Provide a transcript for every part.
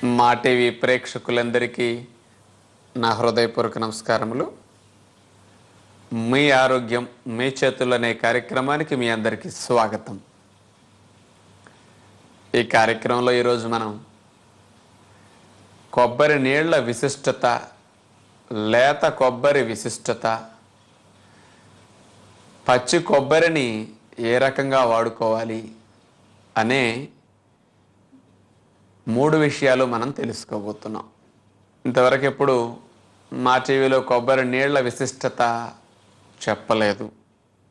మా టీవీ ప్రేక్షకులందరికీ నా హృదయపూర్వక నమస్కారములు. మీ ఆరోగ్యం మీ చేతుల్లో అనే కార్యక్రమానికి మీ అందరికీ స్వాగతం. ఈ కార్యక్రమంలో ఈరోజు మనం కొబ్బరి నీళ్ల విశిష్టత, లేత కొబ్బరి విశిష్టత, పచ్చి కొబ్బరిని ఏ రకంగా వాడుకోవాలి అనే 3 విషయాలు మనం తెలుసుకోబోతున్నాం. ఇంతవరకు ఎప్పుడు మా టీవీలో కొబ్బరి నీళ్ల విశిష్టత చెప్పలేదు.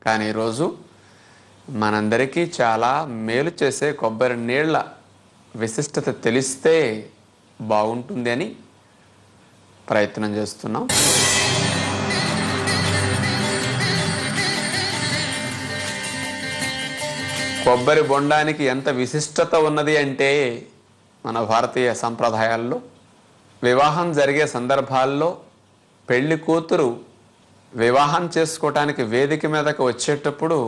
కానీ ఈరోజు మనందరికీ చాలా మేలు చేసే కొబ్బరి నీళ్ల విశిష్టత తెలిస్తే బాగుంటుంది అని ప్రయత్నం చేస్తున్నాం. కొబ్బరి బొండానికి ఎంత విశిష్టత ఉన్నది అంటే, మన భారతీయ సంప్రదాయాల్లో వివాహం జరిగే సందర్భాల్లో పెళ్లి కూతురు వివాహం చేసుకోవటానికి వేదిక మీదకు వచ్చేటప్పుడు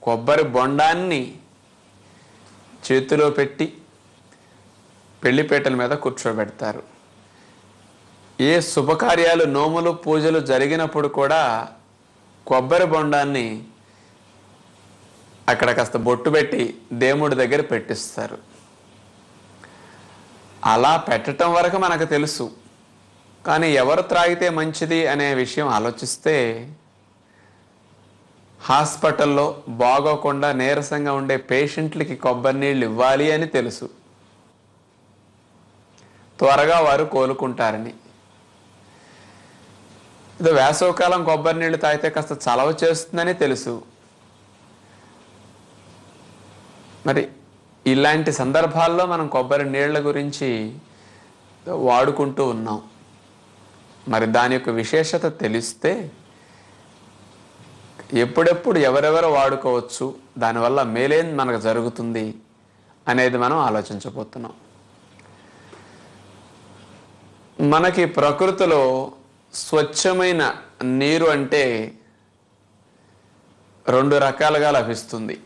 కొబ్బరి బొండాన్ని చేతిలో పెట్టి పెళ్లిపేటల మీద కూర్చోబెడతారు. ఏ శుభకార్యాలు, నోములు, పూజలు జరిగినప్పుడు కూడా కొబ్బరి బొండాన్ని అక్కడ కాస్త బొట్టు పెట్టి దేవుడి దగ్గర పెట్టిస్తారు. అలా పెట్టడం వరకు మనకు తెలుసు. కానీ ఎవరు త్రాగితే మంచిది అనే విషయం ఆలోచిస్తే, హాస్పిటల్లో బాగోకుండా నీరసంగా ఉండే పేషెంట్లకి కొబ్బరి నీళ్ళు ఇవ్వాలి అని తెలుసు, త్వరగా వారు కోలుకుంటారని. ఇది వేసవకాలం కొబ్బరి నీళ్ళు తాగితే కాస్త చలవ చేస్తుందని తెలుసు. మరి ఇలాంటి సందర్భాల్లో మనం కొబ్బరి నీళ్ల గురించి వాడుకుంటూ ఉన్నాం. మరి దాని యొక్క విశేషత తెలిస్తే ఎప్పుడెప్పుడు ఎవరెవరు వాడుకోవచ్చు, దానివల్ల మేలేం మనకు జరుగుతుంది అనేది మనం ఆలోచించబోతున్నాం. మనకి ప్రకృతిలో స్వచ్ఛమైన నీరు అంటే 2 రకాలుగా లభిస్తుంది.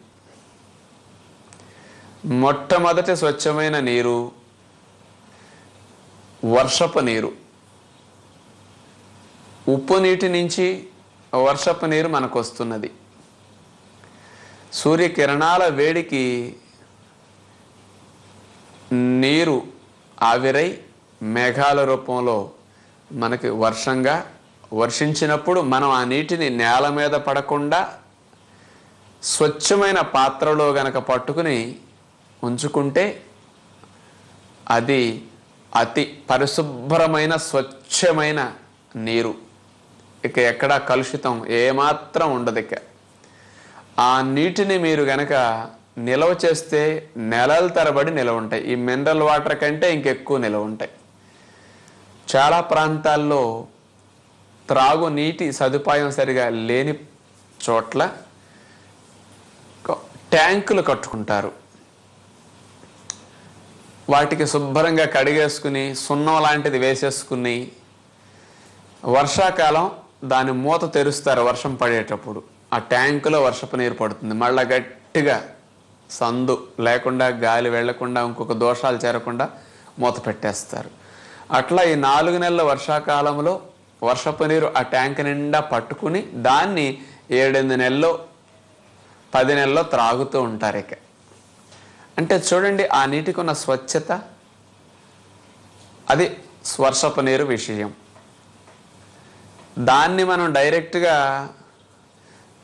మొట్టమొదటి స్వచ్ఛమైన నీరు వర్షపు నీరు. ఉప్పు నీటి నుంచి వర్షపు నీరు మనకు వస్తున్నది. సూర్యకిరణాల వేడికి నీరు ఆవిరై మేఘాల రూపంలో మనకి వర్షంగా వర్షించినప్పుడు మనం ఆ నీటిని నేల మీద పడకుండా స్వచ్ఛమైన పాత్రలో గనక పట్టుకుని ఉంచుకుంటే అది అతి పరిశుభ్రమైన స్వచ్ఛమైన నీరు. ఇక ఎక్కడా కలుషితం ఏమాత్రం ఉండదు. ఇక ఆ నీటిని మీరు గనక నిల్వ చేస్తే నెలల తరబడి నిల్వ ఉంటాయి. ఈ మినరల్ వాటర్ కంటే ఇంకెక్కువ నిల్వ ఉంటాయి. చాలా ప్రాంతాల్లో త్రాగు నీటి సదుపాయం సరిగా లేని చోట్ల ట్యాంకులు కట్టుకుంటారు. వాటికి శుభ్రంగా కడిగేసుకుని సున్నం లాంటిది వేసేసుకుని వర్షాకాలం దాని మూత తెరుస్తారు. వర్షం పడేటప్పుడు ఆ ట్యాంకులో వర్షపు నీరు పడుతుంది. మళ్ళీ గట్టిగా సందు లేకుండా, గాలి వెళ్లకుండా, ఇంకొక దోషాలు చేరకుండా మూత పెట్టేస్తారు. అట్లా ఈ 4 నెలల వర్షాకాలంలో వర్షపు నీరు ఆ ట్యాంక్ నిండా పట్టుకుని దాన్ని 7-8 నెలల్లో 10 నెలల్లో త్రాగుతూ ఉంటారు. ఇక అంటే చూడండి ఆ నీటికి ఉన్న స్వచ్ఛత. అది వర్షపు నీరు విషయం. దాన్ని మనం డైరెక్ట్గా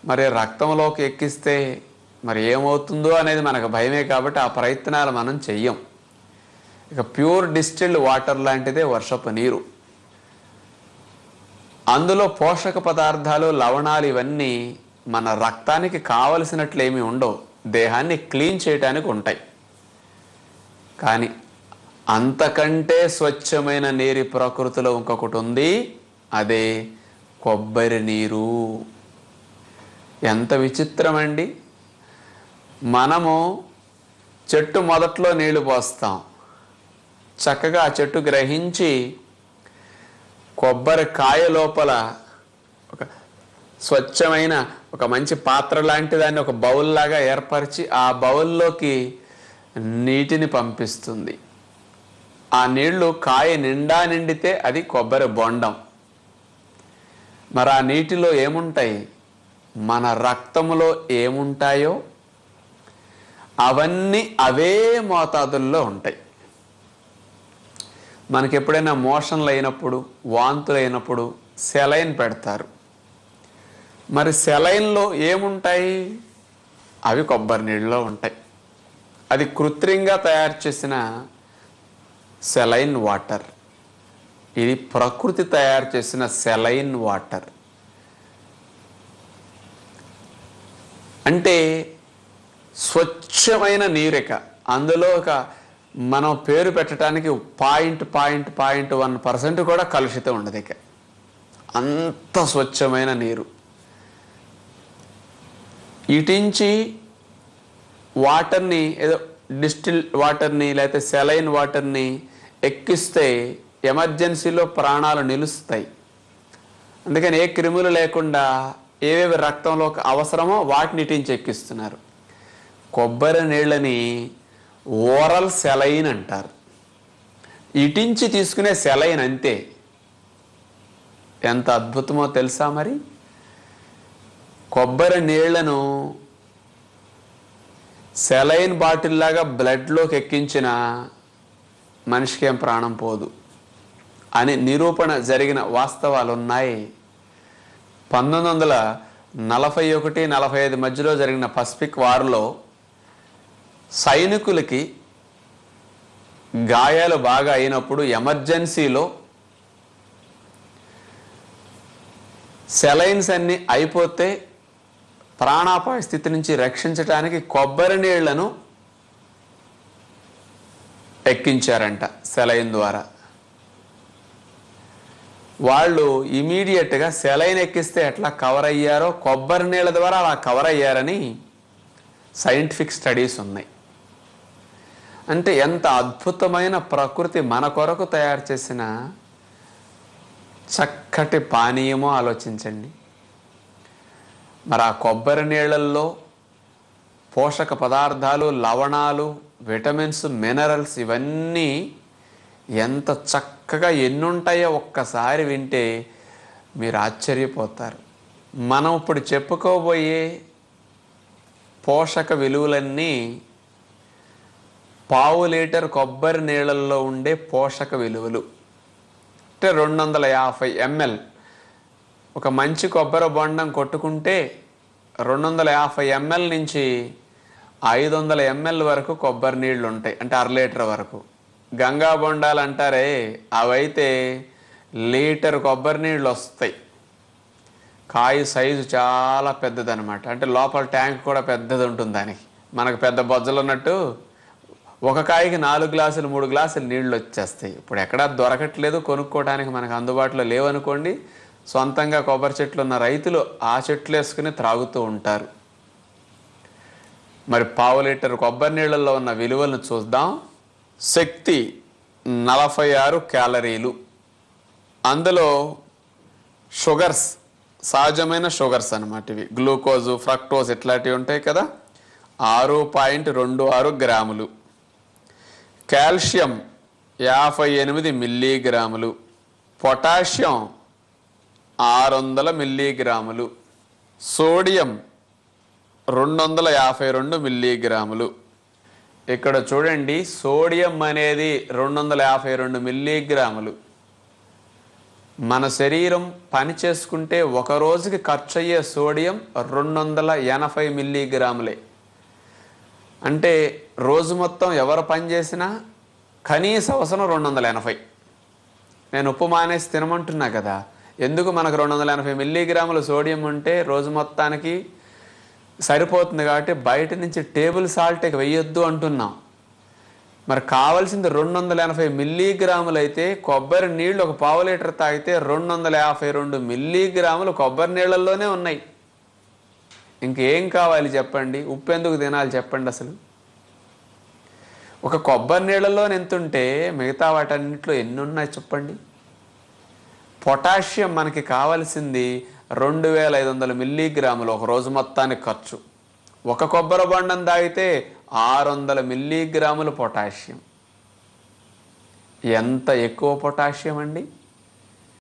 మరి రక్తంలోకి ఎక్కిస్తే మరి ఏమవుతుందో అనేది మనకు భయమే. కాబట్టి ఆ ప్రయత్నాలు మనం చెయ్యం. ఇక ప్యూర్ డిస్టిల్డ్ వాటర్ లాంటిదే వర్షపు నీరు. అందులో పోషక పదార్థాలు, లవణాలు ఇవన్నీ మన రక్తానికి కావలసినట్లు ఏమీ ఉండవు. దేహాన్ని క్లీన్ చేయడానికి ఉంటాయి. కానీ అంతకంటే స్వచ్ఛమైన నీరు ప్రకృతిలో ఇంకొకటి ఉంది. అదే కొబ్బరి నీరు. ఎంత విచిత్రమండి. మనము చెట్టు మొదట్లో నీళ్లు పోస్తాం. చక్కగా ఆ చెట్టు గ్రహించి కొబ్బరి కాయ లోపల ఒక స్వచ్ఛమైన ఒక మంచి పాత్ర లాంటి దాన్ని ఒక బౌల్ లాగా ఏర్పరిచి ఆ బౌల్లోకి నీటిని పంపిస్తుంది. ఆ నీళ్లు కాయ నిండా నిండితే అది కొబ్బరి బొండం. మరి ఆ నీటిలో ఏముంటాయి? మన రక్తములో ఏముంటాయో అవన్నీ అవే మోతాదుల్లో ఉంటాయి. మనకి ఎప్పుడైనా మోషన్లు అయినప్పుడు, వాంతులు అయినప్పుడు సెలైన్ పెడతారు. మరి సెలైన్లో ఏముంటాయి? అవి కొబ్బరి నీళ్ళలో ఉంటాయి. అది కృత్రిమంగా తయారు చేసిన సెలైన్ వాటర్. ఇది ప్రకృతి తయారు చేసిన సెలైన్ వాటర్. అంటే స్వచ్ఛమైన నీరిక. అందులో ఒక మనం పేరు పెట్టడానికి 0.1% కూడా కలుషితం ఉండదు. ఇక అంత స్వచ్ఛమైన నీరు. ఇటించి వాటర్ని, ఏదో డిస్టిల్ వాటర్ని లేకపోతే సెలైన్ వాటర్ని ఎక్కిస్తే ఎమర్జెన్సీలో ప్రాణాలు నిలుస్తాయి. అందుకని ఏ క్రిములు లేకుండా ఏవేవి రక్తంలోకి అవసరమో వాటిని ఇటించి ఎక్కిస్తున్నారు. కొబ్బరి నీళ్ళని ఓరల్ సెలైన్ అంటారు. ఇటించి తీసుకునే సెలైన్ అంతే. ఎంత అద్భుతమో తెలుసా? మరి కొబ్బరి నీళ్లను సెలైన్ బాటిల్లాగా బ్లడ్లోకి ఎక్కించిన మనిషికి ఏం ప్రాణం పోదు అని నిరూపణ జరిగిన వాస్తవాలు ఉన్నాయి. 1941-45 మధ్యలో జరిగిన పసిఫిక్ వార్లో సైనికులకి గాయాలు బాగా అయినప్పుడు ఎమర్జెన్సీలో సెలైన్స్ అన్ని అయిపోతే ప్రాణాపాయ స్థితి నుంచి రక్షించడానికి కొబ్బరి నీళ్లను ఎక్కించారంట సెలైన్ ద్వారా. వాళ్ళు ఇమీడియట్గా సెలైన్ ఎక్కిస్తే ఎట్లా కవర్ అయ్యారో కొబ్బరి నీళ్ళ ద్వారా అలా కవర్ అయ్యారని సైంటిఫిక్ స్టడీస్ ఉన్నాయి. అంటే ఎంత అద్భుతమైన ప్రకృతి మన కొరకు తయారు చేసిన చక్కటి పానీయమో ఆలోచించండి. మరి ఆ కొబ్బరి నీళ్ళల్లో పోషక పదార్థాలు, లవణాలు, విటమిన్స్, మినరల్స్ ఇవన్నీ ఎంత చక్కగా ఎన్నుంటాయో ఒక్కసారి వింటే మీరు ఆశ్చర్యపోతారు. మనం ఇప్పుడు చెప్పుకోబోయే పోషక విలువలన్నీ 1/2 లీటర్ కొబ్బరి నీళ్ళల్లో ఉండే పోషక విలువలు. అంటే 250 ml. ఒక మంచి కొబ్బరి బొండం కొట్టుకుంటే 250 ml నుంచి 500 ml వరకు కొబ్బరి నీళ్ళు ఉంటాయి. అంటే 1/2 లీటర్ వరకు. గంగా బొండాలు అంటారే, అవైతే లీటర్ కొబ్బరి నీళ్ళు వస్తాయి. కాయ సైజు చాలా పెద్దదనమాట. అంటే లోపల ట్యాంక్ కూడా పెద్దది ఉంటుంది దానికి. మనకు పెద్ద బొజ్జలు ఉన్నట్టు ఒక కాయకి 4 గ్లాసులు 3 గ్లాసులు నీళ్ళు వచ్చేస్తాయి. ఇప్పుడు ఎక్కడా దొరకట్లేదు, కొనుక్కోవడానికి మనకు అందుబాటులో లేవనుకోండి. సొంతంగా కొబ్బరి చెట్లు ఉన్న రైతులు ఆ చెట్లు వేసుకుని త్రాగుతూ ఉంటారు. మరి 1/2 లీటర్ కొబ్బరి నీళ్ళల్లో ఉన్న విలువలను చూద్దాం. శక్తి 46 క్యాలరీలు. అందులో షుగర్స్, సహజమైన షుగర్స్ అన్నమాట. ఇవి గ్లూకోజు, ఫ్రక్టోజ్ ఇట్లాంటివి ఉంటాయి కదా, 6.26 గ్రాములు. కాల్షియం 58 మిల్లీగ్రాములు. పొటాషియం 600 మిల్లీగ్రాములు. సోడియం 252 మిల్లీగ్రాములు. ఇక్కడ చూడండి, సోడియం అనేది 252 మిల్లీగ్రాములు. మన శరీరం పని చేసుకుంటే ఒక రోజుకి ఖర్చు అయ్యే సోడియం 280 మిల్లీగ్రాములే. అంటే రోజు మొత్తం ఎవరు పని చేసినా కనీస అవసరం 280. నేను ఉప్పు మానేసి తినమంటున్నా కదా, ఎందుకు? మనకు 280 మిల్లీగ్రాముల సోడియం ఉంటే రోజు మొత్తానికి సరిపోతుంది కాబట్టి బయట నుంచి టేబుల్ సాల్ట్ వేయొద్దు అంటున్నాం. మరి కావాల్సింది 280 మిల్లీగ్రాములు అయితే కొబ్బరి నీళ్ళు ఒక 1/2 లీటర్ తాగితే 252 మిల్లీగ్రాములు కొబ్బరి నీళ్ళల్లోనే ఉన్నాయి. ఇంకేం కావాలి చెప్పండి? ఉప్పు ఎందుకు తినాలి చెప్పండి? అసలు ఒక కొబ్బరి నీళ్ళలో ఎంతుంటే మిగతా వాటన్నింటిలో ఎన్ని ఉన్నాయి చెప్పండి? పొటాషియం మనకి కావాల్సింది 2500 మిల్లీగ్రాములు ఒక రోజు మొత్తానికి ఖర్చు. ఒక కొబ్బరి బొండం తాగితే 600 మిల్లీగ్రాములు పొటాషియం. ఎంత ఎక్కువ పొటాషియం అండి?